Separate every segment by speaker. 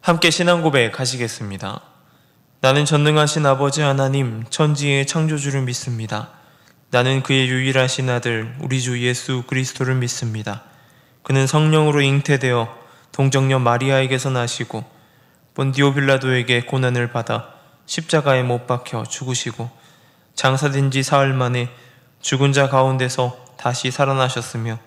Speaker 1: 함께 신앙 고백 하시겠습니다. 나는 전능하신 아버지 하나님 천지의 창조주를 믿습니다. 나는 그의 유일하신 아들 우리 주 예수 그리스도를 믿습니다. 그는 성령으로 잉태되어 동정녀 마리아에게서 나시고 본디오 빌라도에게 고난을 받아 십자가에 못 박혀 죽으시고 장사된 지 사흘 만에 죽은 자 가운데서 다시 살아나셨으며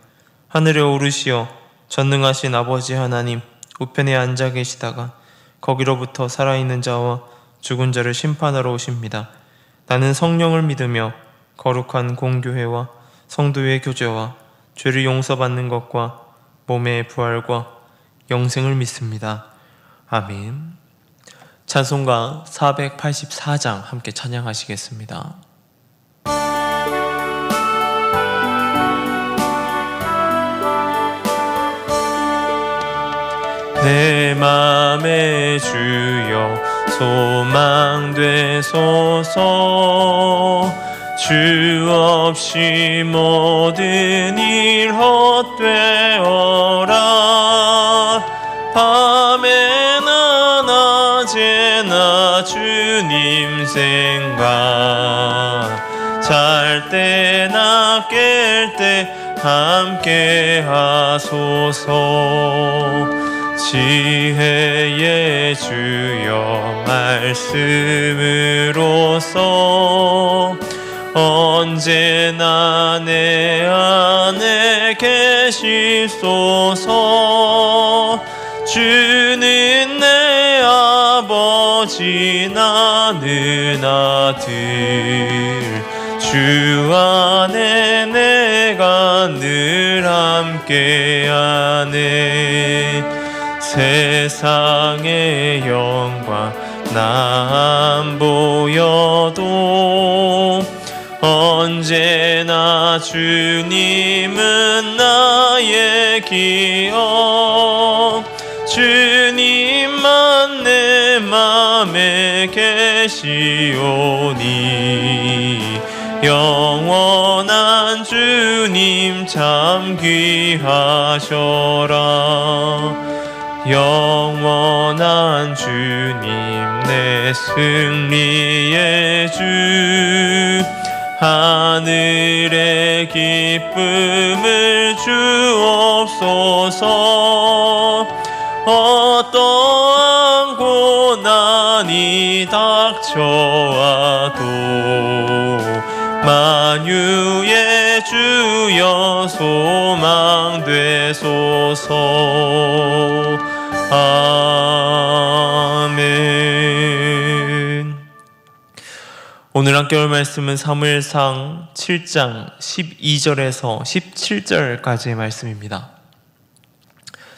Speaker 1: 하늘에 오르시어 전능하신 아버지 하나님 우편에 앉아 계시다가 거기로부터 살아있는 자와 죽은 자를 심판하러 오십니다. 나는 성령을 믿으며 거룩한 공교회와 성도의 교제와 죄를 용서받는 것과 몸의 부활과 영생을 믿습니다. 아멘. 찬송가 484장 함께 찬양하시겠습니다. 내 맘의 주여 소망 되소서. 주 없이 모든 일 헛되어라. 밤에나 낮에나 주님 생각, 잘 때나 깰 때 함께 하소서. 지혜의 주여 말씀으로써 언제나 내 안에 계시소서. 주는 내 아버지 나는 아들, 주 안에 내가 늘 함께하네. 세상의 영광 나 안 보여도 언제나 주님은 나의 기억. 주님만 내 맘에 계시오니 영원한 주님 참 귀하셔라. 영원한 주님 내 승리의 주, 하늘의 기쁨을 주옵소서. 어떠한 고난이 닥쳐와도 만유의 주여 소망 되소서. 아멘. 오늘 함께 올 말씀은 사무엘상 7장 12절에서 17절까지의 말씀입니다.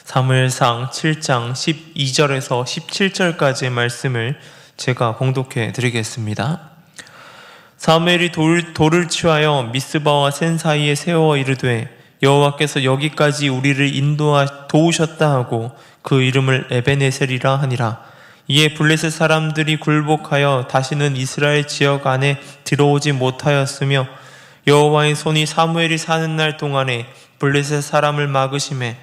Speaker 1: 사무엘상 7장 12절에서 17절까지의 말씀을 제가 봉독해 드리겠습니다. 사무엘이 돌을 취하여 미스바와 센 사이에 세워 이르되 여호와께서 여기까지 우리를 도우셨다 하고 그 이름을 에베네셀이라 하니라. 이에 블레셋 사람들이 굴복하여 다시는 이스라엘 지역 안에 들어오지 못하였으며 여호와의 손이 사무엘이 사는 날 동안에 블레셋 사람을 막으심에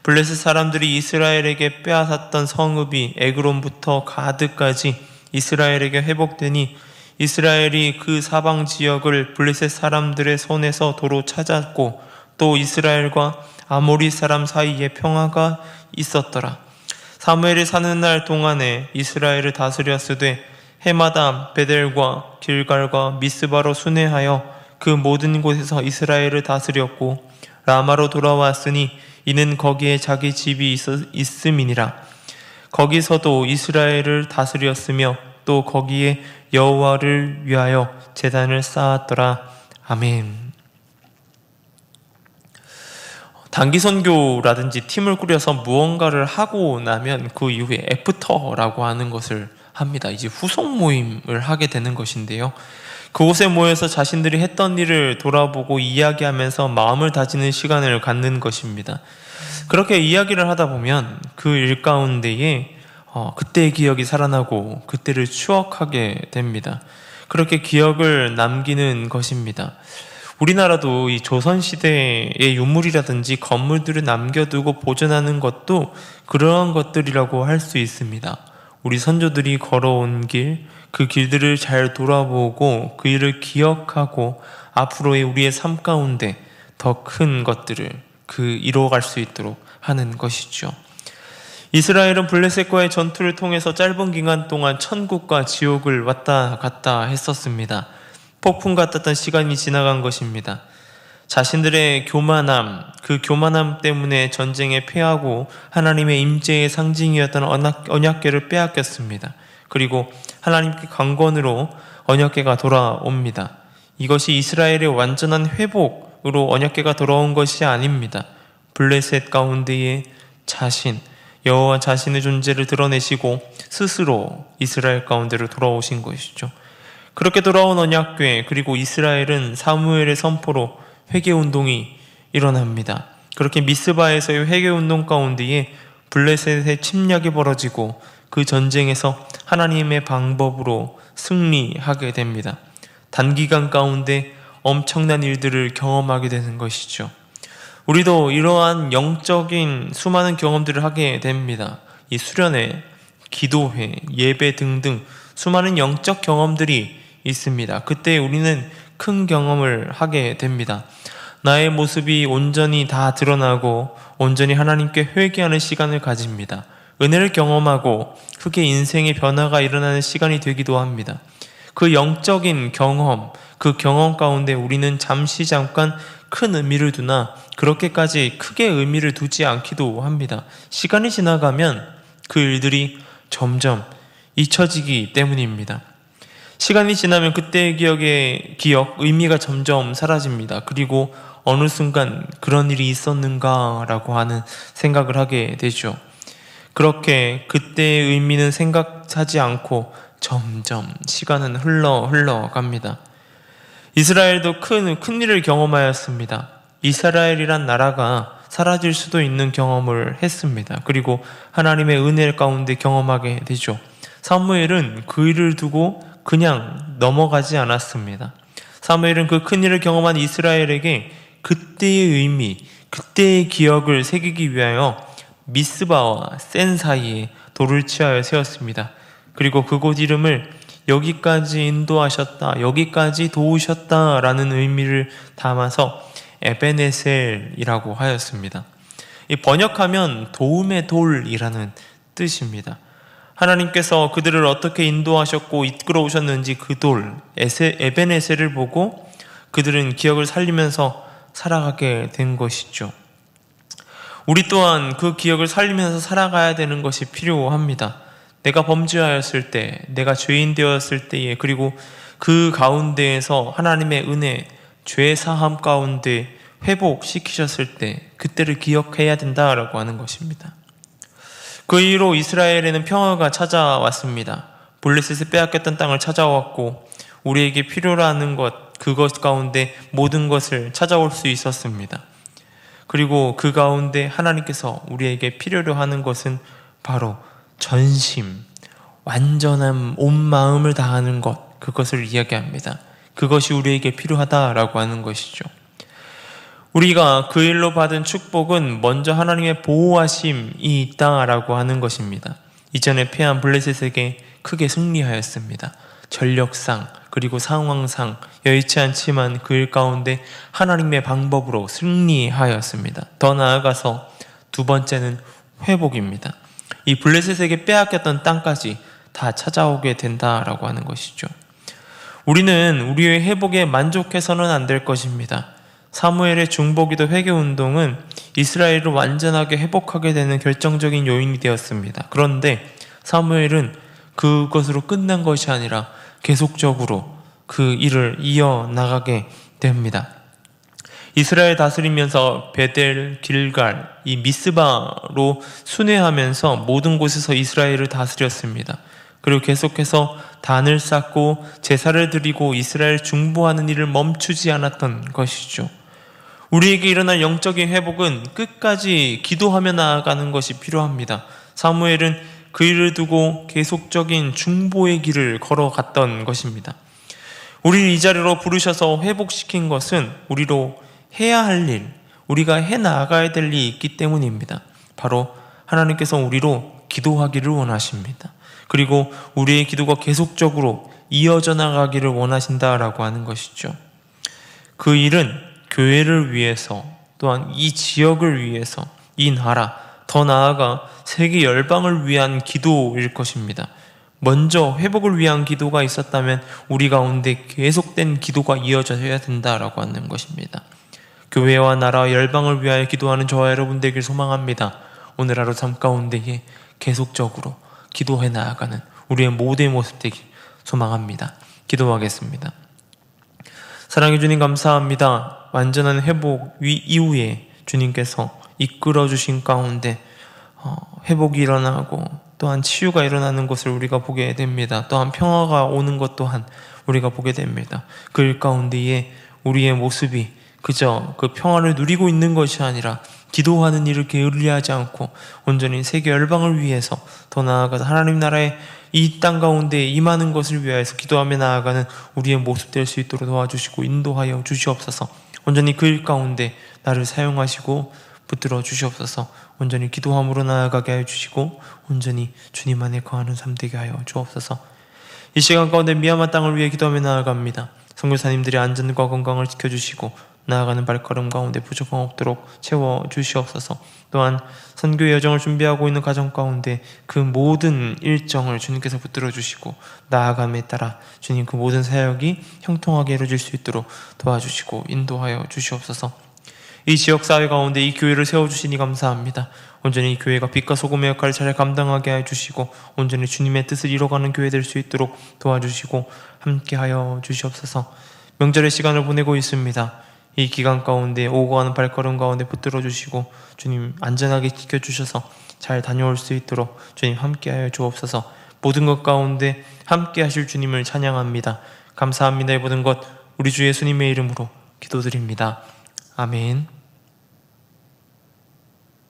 Speaker 1: 블레셋 사람들이 이스라엘에게 빼앗았던 성읍이 에그론부터 가드까지 이스라엘에게 회복되니 이스라엘이 그 사방 지역을 블레셋 사람들의 손에서 도로 찾았고 또 이스라엘과 아모리 사람 사이에 평화가 있었더라. 사무엘이 사는 날 동안에 이스라엘을 다스렸으되 해마다 베델과 길갈과 미스바로 순회하여 그 모든 곳에서 이스라엘을 다스렸고 라마로 돌아왔으니 이는 거기에 자기 집이 있음이니라. 거기서도 이스라엘을 다스렸으며 또 거기에 여호와를 위하여 제단을 쌓았더라. 아멘. 단기선교라든지 팀을 꾸려서 무언가를 하고 나면 그 이후에 애프터라고 하는 것을 합니다. 이제 후속 모임을 하게 되는 것인데요. 그곳에 모여서 자신들이 했던 일을 돌아보고 이야기하면서 마음을 다지는 시간을 갖는 것입니다. 그렇게 이야기를 하다 보면 그 일 가운데에 그때의 기억이 살아나고 그때를 추억하게 됩니다. 그렇게 기억을 남기는 것입니다. 우리나라도 이 조선시대의 유물이라든지 건물들을 남겨두고 보존하는 것도 그러한 것들이라고 할 수 있습니다. 우리 선조들이 걸어온 길, 그 길들을 잘 돌아보고 그 일을 기억하고 앞으로의 우리의 삶 가운데 더 큰 것들을 이뤄갈 수 있도록 하는 것이죠. 이스라엘은 블레셋과의 전투를 통해서 짧은 기간 동안 천국과 지옥을 왔다 갔다 했었습니다. 폭풍 같았던 시간이 지나간 것입니다. 자신들의 교만함, 그 교만함 때문에 전쟁에 패하고 하나님의 임재의 상징이었던 언약궤를 빼앗겼습니다. 그리고 하나님께 강권으로 언약궤가 돌아옵니다. 이것이 이스라엘의 완전한 회복으로 언약궤가 돌아온 것이 아닙니다. 블레셋 가운데에 여호와 자신의 존재를 드러내시고 스스로 이스라엘 가운데로 돌아오신 것이죠. 그렇게 돌아온 언약궤, 그리고 이스라엘은 사무엘의 선포로 회개운동이 일어납니다. 그렇게 미스바에서의 회개운동 가운데에 블레셋의 침략이 벌어지고 그 전쟁에서 하나님의 방법으로 승리하게 됩니다. 단기간 가운데 엄청난 일들을 경험하게 되는 것이죠. 우리도 이러한 영적인 수많은 경험들을 하게 됩니다. 이 수련회, 기도회, 예배 등등 수많은 영적 경험들이 있습니다. 그때 우리는 큰 경험을 하게 됩니다. 나의 모습이 온전히 다 드러나고 온전히 하나님께 회개하는 시간을 가집니다. 은혜를 경험하고 크게 인생의 변화가 일어나는 시간이 되기도 합니다. 그 영적인 경험, 그 경험 가운데 우리는 잠깐 큰 의미를 두나 그렇게까지 크게 의미를 두지 않기도 합니다. 시간이 지나가면 그 일들이 점점 잊혀지기 때문입니다. 시간이 지나면 그때의 기억, 의미가 점점 사라집니다. 그리고 어느 순간 그런 일이 있었는가라고 하는 생각을 하게 되죠. 그렇게 그때의 의미는 생각하지 않고 점점 시간은 흘러갑니다. 이스라엘도 큰 일을 경험하였습니다. 이스라엘이란 나라가 사라질 수도 있는 경험을 했습니다. 그리고 하나님의 은혜 가운데 경험하게 되죠. 사무엘은 그 일을 두고 그냥 넘어가지 않았습니다. 사무엘은 그 큰 일을 경험한 이스라엘에게 그때의 의미, 그때의 기억을 새기기 위하여 미스바와 센 사이에 돌을 치하여 세웠습니다. 그리고 그곳 이름을 여기까지 인도하셨다, 여기까지 도우셨다 라는 의미를 담아서 에베네셀이라고 하였습니다. 이 번역하면 도움의 돌이라는 뜻입니다. 하나님께서 그들을 어떻게 인도하셨고 이끌어 오셨는지 그 돌, 에베네셀을 보고 그들은 기억을 살리면서 살아가게 된 것이죠. 우리 또한 그 기억을 살리면서 살아가야 되는 것이 필요합니다. 내가 범죄하였을 때, 내가 죄인 되었을 때에, 그리고 그 가운데에서 하나님의 은혜, 죄 사함 가운데 회복시키셨을 때 그때를 기억해야 된다라고 하는 것입니다. 그 이후로 이스라엘에는 평화가 찾아왔습니다. 블레셋에 빼앗겼던 땅을 찾아왔고 우리에게 필요로 하는 그것 가운데 모든 것을 찾아올 수 있었습니다. 그리고 그 가운데 하나님께서 우리에게 필요로 하는 것은 바로 전심, 완전한 온 마음을 다하는 것, 그것을 이야기합니다. 그것이 우리에게 필요하다라고 하는 것이죠. 우리가 그 일로 받은 축복은 먼저 하나님의 보호하심이 있다라고 하는 것입니다. 이전에 패한 블레셋에게 크게 승리하였습니다. 전력상 그리고 상황상 여의치 않지만 그 일 가운데 하나님의 방법으로 승리하였습니다. 더 나아가서 두 번째는 회복입니다. 이 블레셋에게 빼앗겼던 땅까지 다 찾아오게 된다라고 하는 것이죠. 우리는 우리의 회복에 만족해서는 안 될 것입니다. 사무엘의 중보기도 회개운동은 이스라엘을 완전하게 회복하게 되는 결정적인 요인이 되었습니다. 그런데 사무엘은 그것으로 끝난 것이 아니라 계속적으로 그 일을 이어나가게 됩니다. 이스라엘 다스리면서 베델, 길갈, 이 미스바로 순회하면서 모든 곳에서 이스라엘을 다스렸습니다. 그리고 계속해서 단을 쌓고 제사를 드리고 이스라엘 중보하는 일을 멈추지 않았던 것이죠. 우리에게 일어날 영적인 회복은 끝까지 기도하며 나아가는 것이 필요합니다. 사무엘은 그 일을 두고 계속적인 중보의 길을 걸어갔던 것입니다. 우리를 이 자리로 부르셔서 회복시킨 것은 우리로 해야 할 일, 우리가 해 나가야 될 일이 있기 때문입니다. 바로 하나님께서 우리로 기도하기를 원하십니다. 그리고 우리의 기도가 계속적으로 이어져 나가기를 원하신다라고 하는 것이죠. 그 일은 교회를 위해서, 또한 이 지역을 위해서, 이 나라, 더 나아가 세계 열방을 위한 기도일 것입니다. 먼저 회복을 위한 기도가 있었다면 우리 가운데 계속된 기도가 이어져야 된다라고 하는 것입니다. 교회와 나라와 열방을 위하여 기도하는 저와 여러분 되길 소망합니다. 오늘 하루 삶 가운데에 계속적으로 기도해 나아가는 우리의 모두의 모습 되길 소망합니다. 기도하겠습니다. 사랑해 주님 감사합니다. 완전한 회복 이후에 주님께서 이끌어 주신 가운데 회복이 일어나고 또한 치유가 일어나는 것을 우리가 보게 됩니다. 또한 평화가 오는 것 또한 우리가 보게 됩니다. 그 일 가운데에 우리의 모습이 그저 그 평화를 누리고 있는 것이 아니라 기도하는 일을 게을리하지 않고 온전히 세계 열방을 위해서, 더 나아가서 하나님 나라의 이 땅 가운데 임하는 것을 위하여서 기도하며 나아가는 우리의 모습 될 수 있도록 도와주시고 인도하여 주시옵소서. 온전히 그 일 가운데 나를 사용하시고 붙들어 주시옵소서. 온전히 기도함으로 나아가게 하여 주시고 온전히 주님 안에 거하는 삶 되게 하여 주옵소서. 이 시간 가운데 미얀마 땅을 위해 기도하며 나아갑니다. 선교사님들의 안전과 건강을 지켜주시고 나아가는 발걸음 가운데 부족함 없도록 채워주시옵소서. 또한 선교 여정을 준비하고 있는 가정 가운데 그 모든 일정을 주님께서 붙들어 주시고 나아감에 따라 주님 그 모든 사역이 형통하게 이루어질 수 있도록 도와주시고 인도하여 주시옵소서. 이 지역사회 가운데 이 교회를 세워주시니 감사합니다. 온전히 이 교회가 빛과 소금의 역할을 잘 감당하게 해주시고 온전히 주님의 뜻을 이뤄가는 교회 될 수 있도록 도와주시고 함께하여 주시옵소서. 명절의 시간을 보내고 있습니다. 이 기간 가운데 오고 가는 발걸음 가운데 붙들어 주시고 주님 안전하게 지켜주셔서 잘 다녀올 수 있도록 주님 함께하여 주옵소서. 모든 것 가운데 함께하실 주님을 찬양합니다. 감사합니다. 이 모든 것 우리 주 예수님의 이름으로 기도드립니다. 아멘.